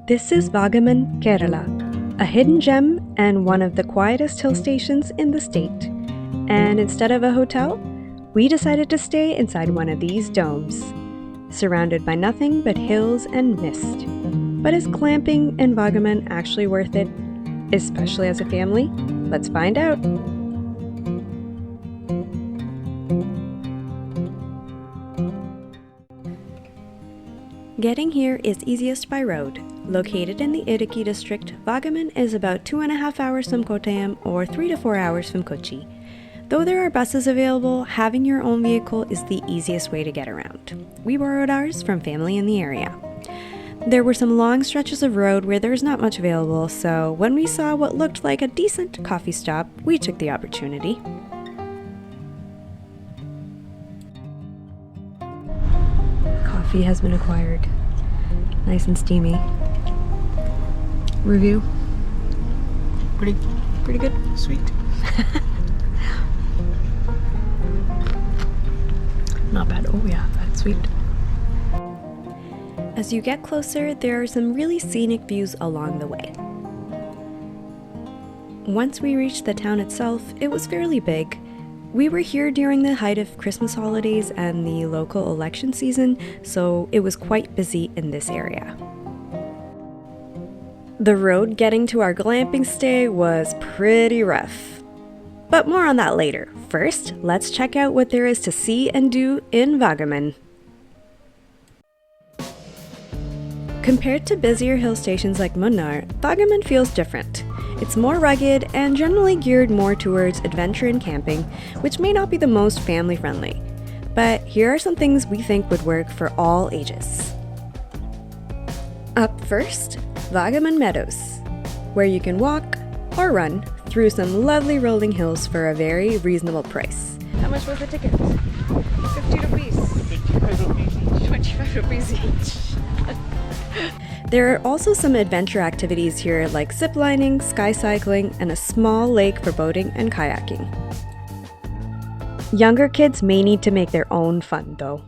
This is Vagamon Kerala, a hidden gem and one of the quietest hill stations in the state. And instead of a hotel, we decided to stay inside one of these domes, surrounded by nothing but hills and mist. But is glamping in Vagamon actually worth it, especially as a family? Let's find out. Getting here is easiest by road. Located in the Idukki district, Vagamon is about 2.5 hours from Kottayam or 3 to 4 hours from Kochi. Though there are buses available, having your own vehicle is the easiest way to get around. We borrowed ours from family in the area. There were some long stretches of road where there's not much available, so when we saw what looked like a decent coffee stop, we took the opportunity. Coffee has been acquired. Nice and steamy. Review? Pretty Pretty good? sweet. Not bad. Oh yeah, that's sweet. As you get closer, there are some really scenic views along the way. Once we reached the town itself, it was fairly big. We were here during the height of Christmas holidays and the local election season, so it was quite busy in this area. The road getting to our glamping stay was pretty rough. But more on that later. First, let's check out what there is to see and do in Vagamon. Compared to busier hill stations like Munnar, Vagamon feels different. It's more rugged and generally geared more towards adventure and camping, which may not be the most family-friendly. But here are some things we think would work for all ages. Up first, Vagamon Meadows, where you can walk or run through some lovely rolling hills for a very reasonable price. How much was the ticket? 50 rupees. 25 rupees each. 25 rupees each. There are also some adventure activities here like ziplining, sky cycling, and a small lake for boating and kayaking. Younger kids may need to make their own fun though.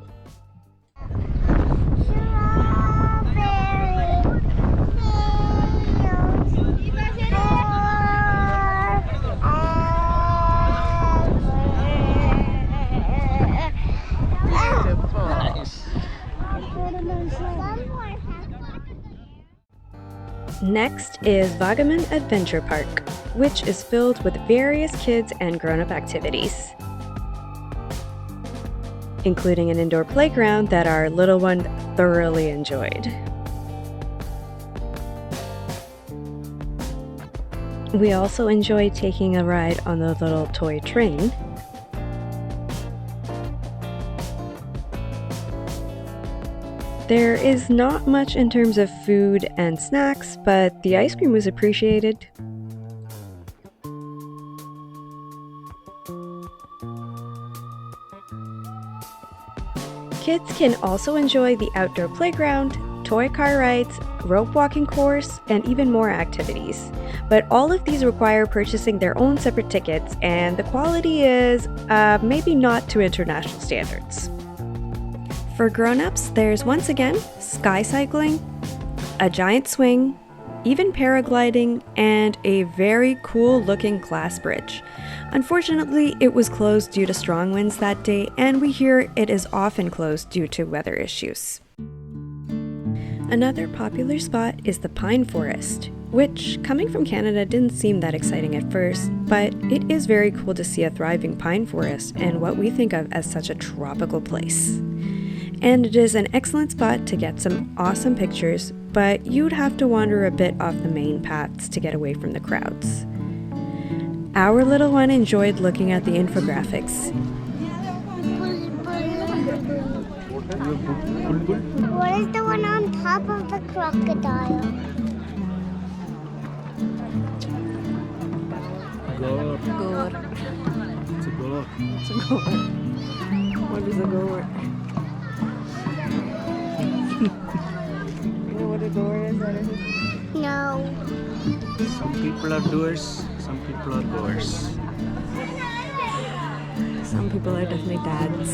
Next is Vagamon Adventure Park, which is filled with various kids and grown-up activities, including an indoor playground that our little one thoroughly enjoyed. We also enjoyed taking a ride on the little toy train. There is not much in terms of food and snacks, but the ice cream was appreciated. Kids can also enjoy the outdoor playground, toy car rides, rope walking course, and even more activities. But all of these require purchasing their own separate tickets, and the quality is maybe not to international standards. For grown-ups, there's once again sky cycling, a giant swing, even paragliding, and a very cool-looking glass bridge. Unfortunately, it was closed due to strong winds that day, and we hear it is often closed due to weather issues. Another popular spot is the pine forest, which, coming from Canada, didn't seem that exciting at first, but it is very cool to see a thriving pine forest in what we think of as such a tropical place. And it is an excellent spot to get some awesome pictures, but you'd have to wander a bit off the main paths to get away from the crowds. Our little one enjoyed looking at the infographics. What is the one on top of the crocodile? Gourd. It's a gourd. It's a gourd. What is a gourd? You know what a gourd is? No. Some people are doers, some people are goers. Some people are definitely dads.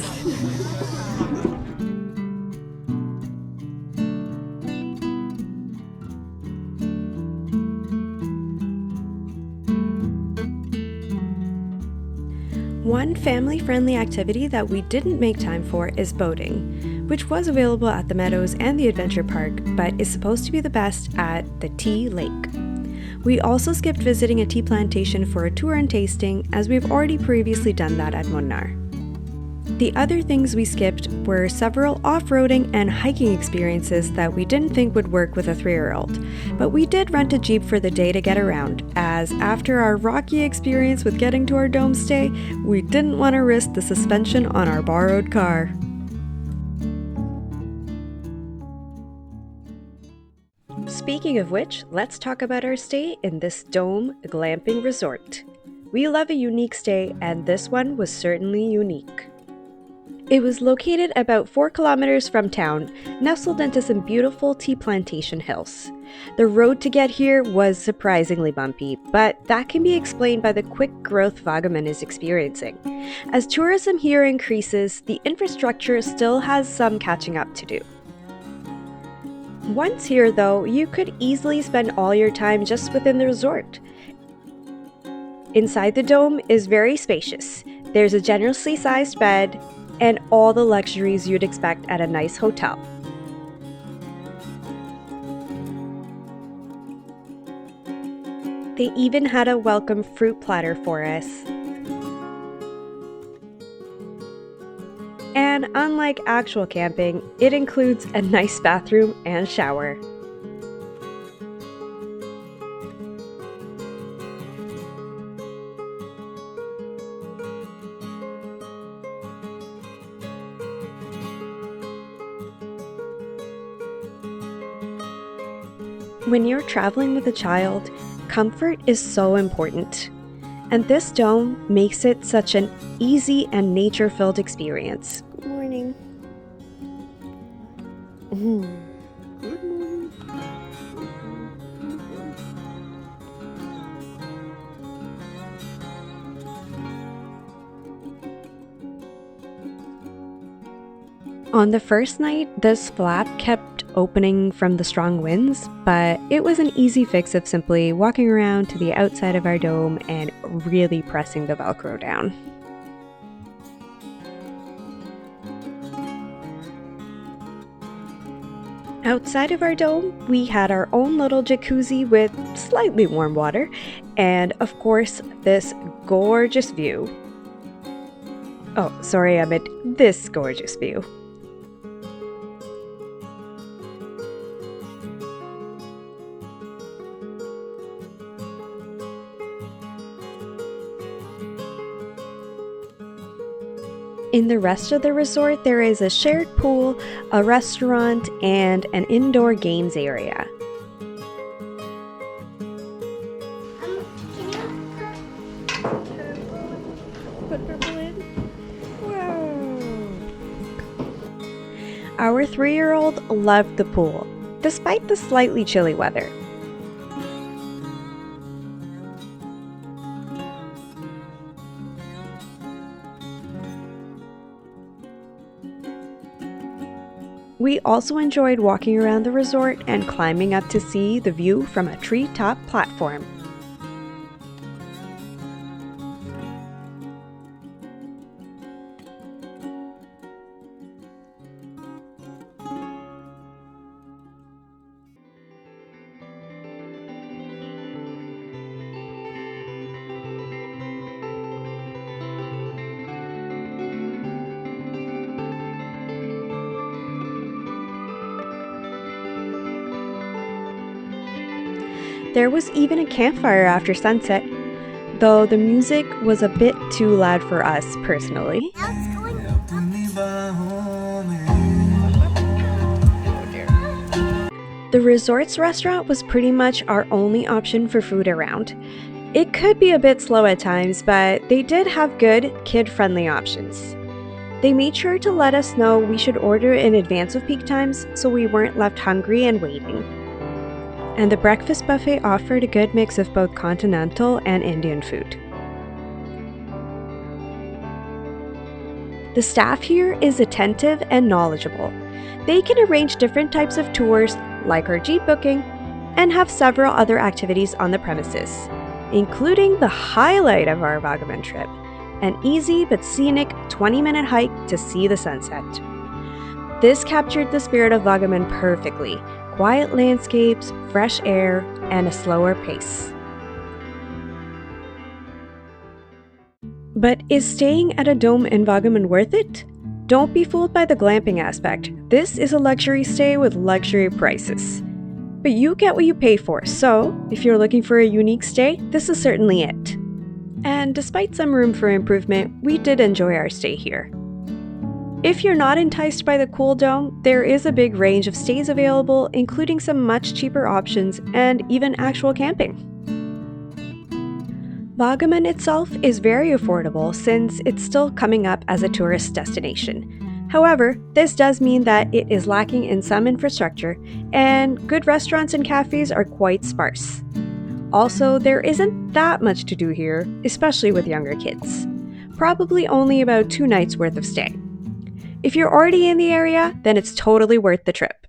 One family-friendly activity that we didn't make time for is boating, which was available at the Meadows and the Adventure Park, but is supposed to be the best at the Tea Lake. We also skipped visiting a tea plantation for a tour and tasting, as we've already previously done that at Munnar. The other things we skipped were several off-roading and hiking experiences that we didn't think would work with a 3-year-old, but we did rent a Jeep for the day to get around, as after our rocky experience with getting to our dome stay, we didn't want to risk the suspension on our borrowed car. Speaking of which, let's talk about our stay in this dome glamping resort. We love a unique stay, and this one was certainly unique. It was located about 4 kilometers from town, nestled into some beautiful tea plantation hills. The road to get here was surprisingly bumpy, but that can be explained by the quick growth Vagamon is experiencing. As tourism here increases, the infrastructure still has some catching up to do. Once here though, you could easily spend all your time just within the resort. Inside the dome is very spacious. There's a generously sized bed, and all the luxuries you'd expect at a nice hotel. They even had a welcome fruit platter for us. And unlike actual camping, it includes a nice bathroom and shower. When you're traveling with a child, comfort is so important, and this dome makes it such an easy and nature-filled experience. Good morning. Good morning. On the first night, this flap kept opening from the strong winds, but it was an easy fix of simply walking around to the outside of our dome and really pressing the Velcro down. Outside of our dome, we had our own little jacuzzi with slightly warm water, and of course, this gorgeous view. Oh, sorry, I meant this gorgeous view. In the rest of the resort, there is a shared pool, a restaurant, and an indoor games area. Put purple in? Whoa! Our 3-year-old loved the pool, despite the slightly chilly weather. We also enjoyed walking around the resort and climbing up to see the view from a treetop platform. There was even a campfire after sunset, though the music was a bit too loud for us personally. The resort's restaurant was pretty much our only option for food around. It could be a bit slow at times, but they did have good, kid-friendly options. They made sure to let us know we should order in advance of peak times so we weren't left hungry and waiting. And the breakfast buffet offered a good mix of both continental and Indian food. The staff here is attentive and knowledgeable. They can arrange different types of tours, like our Jeep booking, and have several other activities on the premises, including the highlight of our Vagamon trip, an easy but scenic 20-minute hike to see the sunset. This captured the spirit of Vagamon perfectly: quiet landscapes, fresh air, and a slower pace. But is staying at a dome in Vagamon worth it? Don't be fooled by the glamping aspect. This is a luxury stay with luxury prices. But you get what you pay for, so if you're looking for a unique stay, this is certainly it. And despite some room for improvement, we did enjoy our stay here. If you're not enticed by the cool dome, there is a big range of stays available, including some much cheaper options and even actual camping. Vagamon itself is very affordable since it's still coming up as a tourist destination. However, this does mean that it is lacking in some infrastructure, and good restaurants and cafes are quite sparse. Also, there isn't that much to do here, especially with younger kids. Probably only about 2 nights worth of stay. If you're already in the area, then it's totally worth the trip.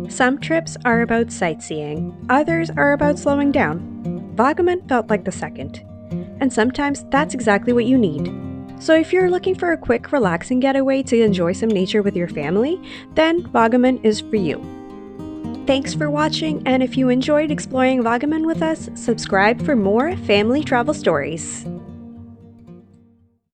Some trips are about sightseeing, others are about slowing down. Vagamon felt like the second, and sometimes that's exactly what you need. So if you're looking for a quick, relaxing getaway to enjoy some nature with your family, then Vagamon is for you. Thanks for watching, and if you enjoyed exploring Vagamon with us, subscribe for more family travel stories.